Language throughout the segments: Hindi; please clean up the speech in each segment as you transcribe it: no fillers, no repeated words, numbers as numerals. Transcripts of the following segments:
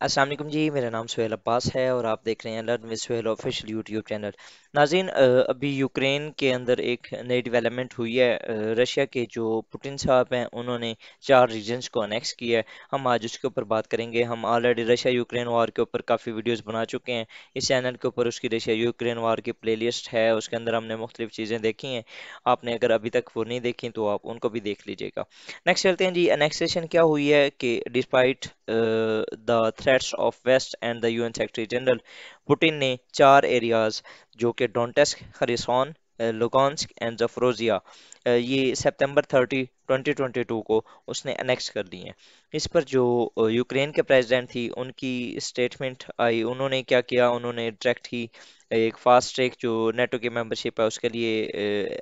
अस्सलाम वालेकुम जी, मेरा नाम सुहेल अब्बास है और आप देख रहे हैं learn with Suhel official YouTube channel. नाज़रीन, अभी यूक्रेन के अंदर एक नई डेवलपमेंट हुई है। रशिया के जो पुतिन साहब हैं उन्होंने 4 रीजन्स को अनेक्स किया है। हम आज उसके ऊपर बात करेंगे। हम ऑलरेडी रशिया यूक्रेन वार के ऊपर काफ़ी वीडियोस बना चुके हैं। इस चैनल के ऊपर उसकी रशिया यूक्रेन वार की प्लेलिस्ट है, उसके अंदर हमने मुख्तलिफ चीज़ें देखी हैं। आपने अगर अभी तक वो नहीं देखी तो आप उनको भी देख लीजिएगा। नेक्स्ट चलते हैं जी। अनेक्सेशन क्या हुई है कि despite the threats of West and the UN secretary general, Putin ने 4 एरियाज जो कि Donetsk, Kherson, Luhansk and Zaporizhzhia, ये सितंबर 30 2022 को उसने अनेक्स कर दी हैं। इस पर जो यूक्रेन के प्रेसिडेंट थी उनकी स्टेटमेंट आई। उन्होंने क्या किया, उन्होंने डायरेक्ट ही एक फास्ट ट्रैक जो नेटो की मेंबरशिप है उसके लिए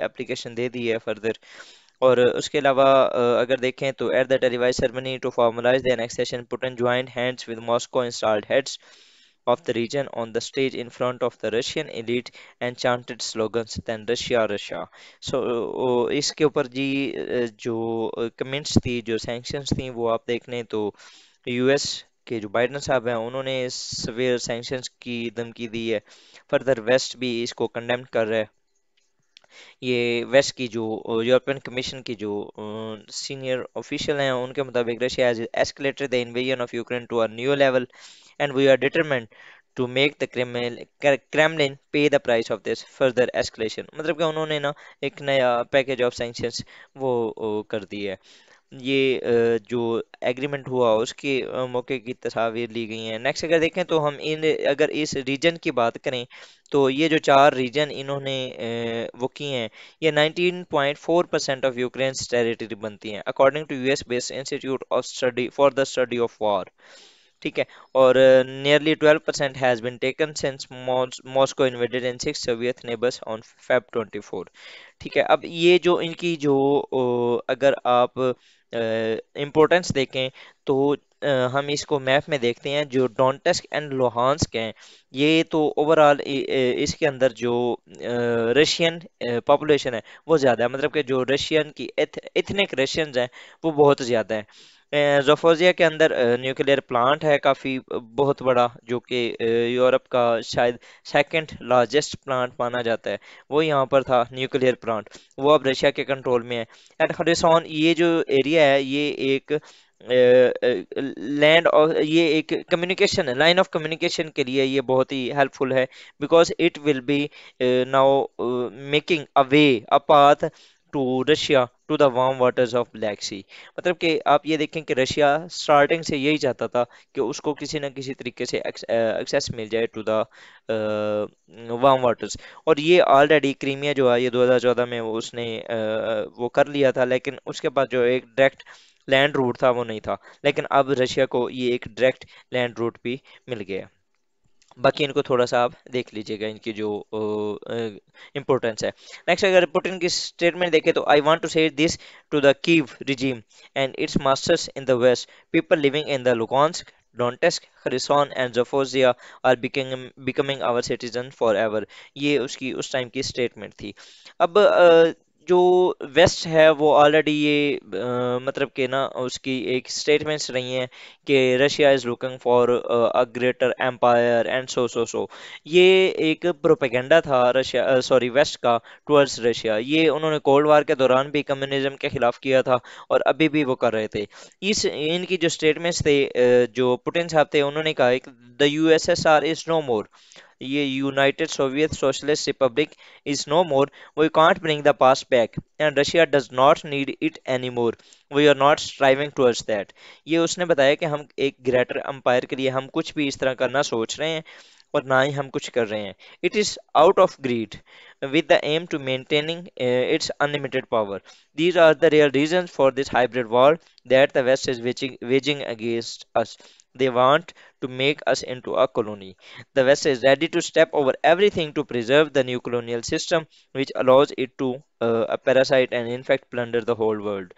एप्लीकेशन दे दी है फर्दर। और उसके अलावा अगर देखें तो at the televised ceremony to formalise the annexation, Putin joined hands with Moscow installed heads of the region on the stage in front of the Russian elite and chanted slogans than Russia Russia। so इसके ऊपर जी जो कमेंट्स थी, जो सैंक्शंस थी, वो आप देख लें तो यूएस के जो बाइडन साहब हैं उन्होंने सवेयर सैंक्शंस की धमकी दी है। फर्दर वेस्ट भी इसको कंडेम कर रहा है। ये वेस्ट की जो यूरोपियन कमीशन की जो सीनियर ऑफिशियल हैं उनके मुताबिक Russia has escalated the invasion of Ukraine to a new level and we are determined to make the Kremlin pay the price of this further escalation. मतलब कि उन्होंने ना एक नया पैकेज ऑफ सैंक्शंस वो कर दी है। ये जो एग्रीमेंट हुआ उसके मौके की तस्वीर ली गई हैं। नेक्स्ट अगर देखें तो हम इन अगर इस रीजन की बात करें तो ये जो 4 रीजन इन्होंने वो किए हैं, ये 19.4% ऑफ यूक्रेन टेरिटरी बनती हैं according to US based institute of study for the study of war. ठीक है। और nearly 12% has been taken since Moscow invaded in 6 Soviet neighbours on Feb 24। ठीक है। अब ये जो इनकी जो अगर आप इम्पोर्टेंस देखें तो हम इसको मैप में देखते हैं। जो डोनेट्स्क एंड लुहांस्क हैं, ये तो ओवरऑल इसके अंदर जो रशियन पॉपुलेशन है वो ज़्यादा है। मतलब कि जो रशियन की इथनिक रशियंस हैं वो बहुत ज़्यादा है। जोफोजिया के अंदर न्यूक्लियर प्लांट है काफ़ी बहुत बड़ा, जो कि यूरोप का शायद सेकंड लार्जेस्ट प्लांट माना जाता है। वो यहाँ पर था न्यूक्लियर प्लांट, वो अब रशिया के कंट्रोल में है। एंड खरसान ये जो एरिया है ये एक लैंड और ये एक कम्युनिकेशन है, लाइन ऑफ कम्युनिकेशन के लिए ये बहुत ही हेल्पफुल है। Because it will be now making a way a path to Russia to the warm waters of Black Sea. मतलब कि आप ये देखें कि रशिया स्टार्टिंग से यही चाहता था कि उसको किसी न किसी तरीके से एक्सेस मिल जाए टू द वार्म वाटर्स। और ये ऑलरेडी क्रीमिया जो है ये 2014 में उसने वो कर लिया था, लेकिन उसके बाद जो एक डायरेक्ट लैंड रूट था वो नहीं था। लेकिन अब रशिया को ये एक डायरेक्ट लैंड रूट भी मिल गया। बाकी इनको थोड़ा सा आप देख लीजिएगा इनकी जो इम्पोर्टेंस है। नेक्स्ट अगर पुतिन की स्टेटमेंट देखें तो I want to say this to the Kiev regime and its masters in the west, people living in the Luhansk, Donetsk, Kherson and Zaporizhzhia are becoming our citizen for ever. ये उसकी उस टाइम की स्टेटमेंट थी। अब जो वेस्ट है वो ऑलरेडी ये मतलब कि ना उसकी एक स्टेटमेंट्स रही हैं कि Russia is looking for a greater empire and so ये एक प्रोपेगेंडा था रशिया सॉरी वेस्ट का टुवर्ड्स रशिया। ये उन्होंने कोल्ड वार के दौरान भी कम्युनिज्म के खिलाफ किया था और अभी भी वो कर रहे थे। इस इनकी जो स्टेटमेंट्स थे जो पुतिन साहब थे उन्होंने कहा the USSR is no more, ये United Soviet Socialist Republic is no more, we can't bring the past back and Russia does not need it any more, we are not striving towards that. ये उसने बताया कि हम एक ग्रेटर एम्पायर के लिए हम कुछ भी इस तरह करना सोच रहे हैं और ना ही हम कुछ कर रहे हैं। It is out of greed with the aim to maintaining its unlimited power. These are the real reasons for this hybrid war that the West is waging against us. They want to make us into a colony. The West is ready to step over everything to preserve the new colonial system, which allows it to a parasite and in fact plunder the whole world.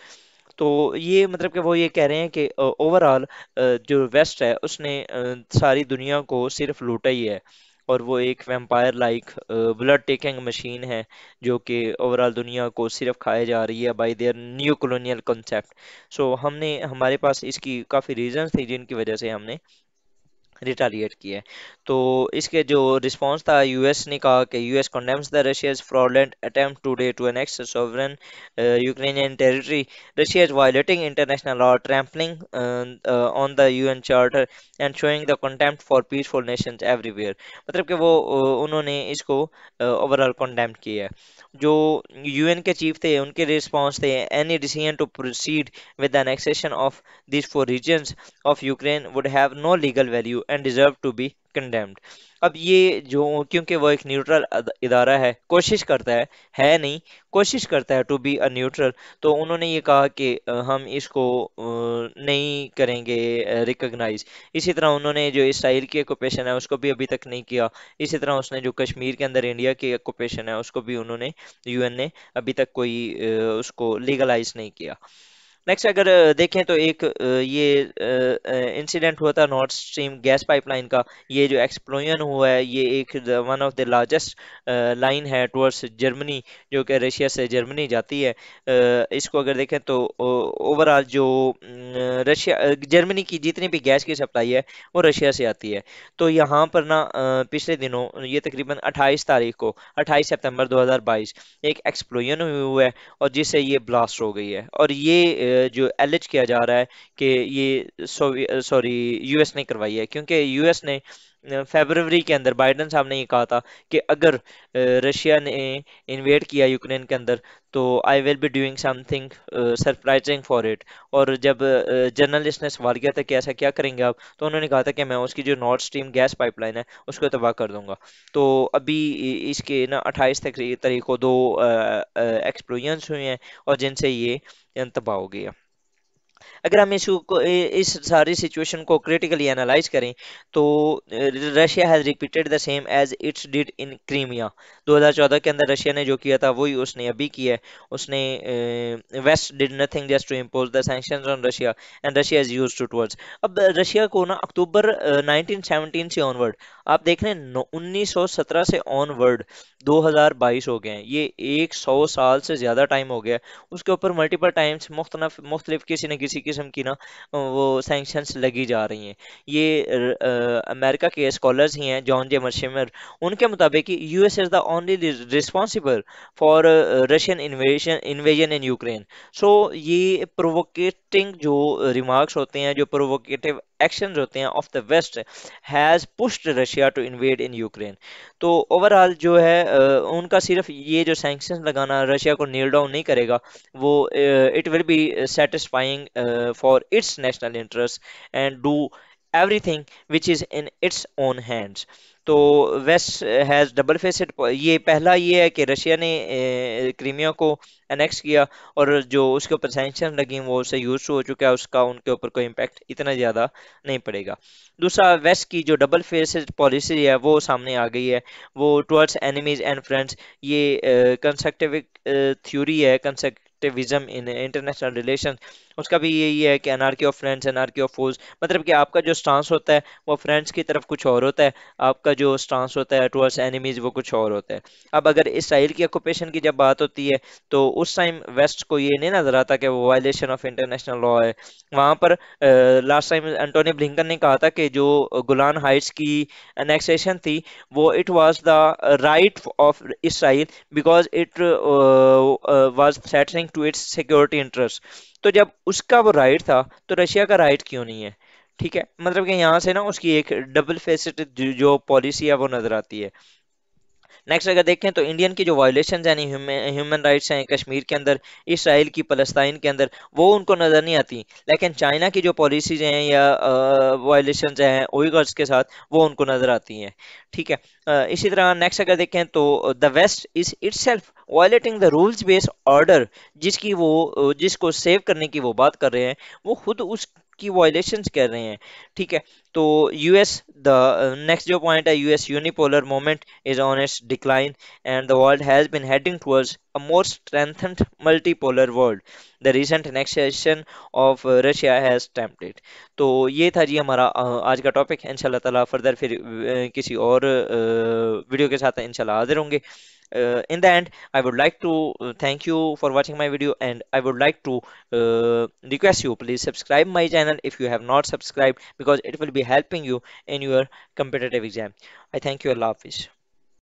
तो ये मतलब कि वो ये कह रहे हैं कि ओवरऑल जो वेस्ट है उसने सारी दुनिया को सिर्फ लूटा ही है और वो एक vampire like blood taking machine है जो कि ओवरऑल दुनिया को सिर्फ खाए जा रही है by their new colonial concept. So हमने हमारे पास इसकी काफ़ी रीजंस थी जिनकी वजह से हमने रिटालिएट किया है। तो इसके जो रिस्पांस था, यूएस ने कहा कि US condemns the Russia's fraudulent attempt today to annex a sovereign Ukrainian territory. Russia is violating international law, trampling on the UN Charter and showing the contempt for peaceful nations everywhere. मतलब कि वो उन्होंने इसको ओवरऑल condemn किया है। जो यूएन के चीफ थे उनके रिस्पांस थे, any decision to proceed with the annexation of these four regions of Ukraine would have no legal value and deserve to be condemned. अब ये जो, क्योंकि वो एक न्यूट्रल इदारा है, कोशिश करता है नहीं, कोशिश करता है टू बी अ न्यूट्रल, तो उन्होंने ये कहा कि हम इसको नहीं करेंगे रिकॉग्नाइज। इसी तरह उन्होंने जो इसराइल की ऑक्यूपेशन है उसको भी अभी तक नहीं किया। इसी तरह उसने जो कश्मीर के अंदर इंडिया की ऑक्यूपेशन है उसको भी उन्होंने, यूएन ने अभी तक कोई उसको लीगलाइज नहीं किया। नेक्स्ट अगर देखें तो एक ये इंसिडेंट हुआ था नॉर्थ स्ट्रीम गैस पाइपलाइन का। ये जो एक्सप्लोजन हुआ है ये एक one of the largest line है टुवर्ड्स जर्मनी, जो कि रशिया से जर्मनी जाती है। इसको अगर देखें तो ओवरऑल जो रशिया जर्मनी की जितनी भी गैस की सप्लाई है वो रशिया से आती है। तो यहाँ पर ना पिछले दिनों, ये तकरीबन 28 तारीख को, 28 सितंबर 2022 एक एक्सप्लोजन हुआ है और जिससे ये ब्लास्ट हो गई है। और ये जो एलिज किया जा रहा है कि ये सॉरी यूएस ने करवाई है, क्योंकि यूएस ने फरवरी के अंदर बाइडेन साहब ने ये कहा था कि अगर रशिया ने इन्वेड किया यूक्रेन के अंदर तो I will be doing something surprising for it. और जब जर्नलिस्ट ने सवाल किया था कि ऐसा क्या करेंगे आप, तो उन्होंने कहा था कि मैं उसकी जो नॉर्थ स्ट्रीम गैस पाइपलाइन है उसको तबाह कर दूंगा। तो अभी इसके ना 28 तारीख को दो एक्सप्लोजन्स हुए हैं और जिनसे ये तबाह हो गया। अगर हम इस सारी सिचुएशन को क्रिटिकली एनालाइज करें तो Russia has repeated the same as it's did in Crimea. 2014 के अंदर रशिया ने जो किया था वही उसने अभी किया है। उसने West did nothing just to impose the sanctions on Russia and Russia is used to towards. अब रशिया को ना अक्टूबर 1917 से ऑनवर्ड, आप देख रहे हैं 1917 से ऑनवर्ड 2022 हो गए हैं, ये 100 साल से ज़्यादा टाइम हो गया है। उसके ऊपर मल्टीपल टाइम्स मुख्तलिफ किसी न किसी किस्म की ना वो सैंक्शंस लगी जा रही हैं। ये अमेरिका के स्कॉलर्स ही हैं, जॉन जे मर्शिमर, उनके मुताबिक US is the only responsible for Russian invasion in Ukraine. So ये प्रोवोकेटिंग जो रिमार्क्स होते हैं, जो प्रोवोकेटिव एक्शंस होते हैं of the West has pushed Russia to invade in Ukraine. तो ओवरऑल जो है उनका सिर्फ ये जो सैंक्शंस लगाना रशिया को नील डाउन नहीं करेगा, वो it will B satisfying for its national interest and do everything which is in its own hands. तो वेस्ट हैज़ डबल फेसेड, ये पहला ये है कि रशिया ने क्रीमिया को अनेक्स किया और जो उसके ऊपर सैंक्शन लगी वो उससे यूज हो चुका है, उसका उनके ऊपर कोई इम्पैक्ट इतना ज़्यादा नहीं पड़ेगा। दूसरा, वेस्ट की जो डबल फेसेड पॉलिसी है वो सामने आ गई है, वो टुवर्ड्स एनिमीज एंड फ्रेंड्स। ये कंस्ट्रक्टिव थ्योरी है, कंस्ट्रक्टिविज्म इन इंटरनेशनल रिलेशन, उसका भी यही है कि anarchy of friends anarchy of foes. मतलब कि आपका जो स्टांस होता है वो फ्रेंड्स की तरफ कुछ और होता है, आपका जो स्टांस होता है टुवर्ड्स एनिमीज वो कुछ और होता है। अब अगर इसराइल की ऑक्यूपेशन की जब बात होती है तो उस टाइम वेस्ट को ये नहीं नजर आता कि वो वायलेशन ऑफ इंटरनेशनल लॉ है। वहां पर लास्ट टाइम एंटोनी ब्लिंकन ने कहा था कि जो गोलान हाइट्स की एनेक्सेशन थी वो it was the right of Israel because it was threatening to its security interest. तो जब उसका वो राइट था तो रशिया का राइट क्यों नहीं है? ठीक है, मतलब कि यहाँ से ना उसकी एक डबल फेसेटेड जो पॉलिसी है वो नजर आती है। नेक्स्ट अगर देखें तो इंडियन की जो वायलेशन यानी ह्यूमन राइट्स हैं कश्मीर के अंदर, इसराइल की पलस्तीन के अंदर, वो उनको नज़र नहीं आती। लेकिन चाइना की जो पॉलिसीज हैं या वायलेशन हैं उइगर्स के साथ वो उनको नज़र आती हैं। ठीक है, इसी तरह नेक्स्ट अगर देखें तो the West is itself violating the rules based order, जिसको सेव करने की वो बात कर रहे हैं, वो खुद उसकी वायलेशंस कर रहे हैं। ठीक है, तो यूएस द नेक्स्ट जो पॉइंट है, US unipolar moment is on its decline and the world has been heading towards a more strengthened multipolar world. The recent annexation of Russia has tempted. तो ये था जी हमारा आज का टॉपिक। इंशाल्लाह ताला फर्दर फिर किसी और वीडियो के साथ इंशाल्लाह हाजिर होंगे। In the end, I would like to thank you for watching my video, and I would like to request you, please subscribe my channel if you have not subscribed, because it will be helping you in your competitive exam. I thank you. Allah Hafiz.